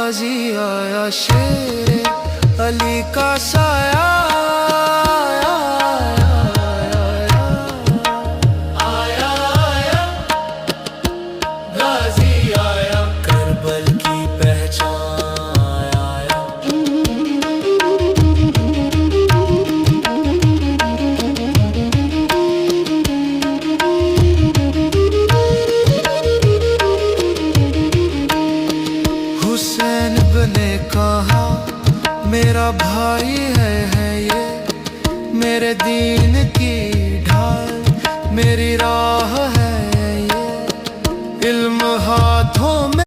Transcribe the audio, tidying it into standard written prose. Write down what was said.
गाजी आया, शेर अली का साया आया, आया गाजी आया, करबल की पहचान आया। हुसैन बने कहा मेरा भाई है ये, मेरे दीन की ढाल, मेरी राह है ये, इल्म हाथों में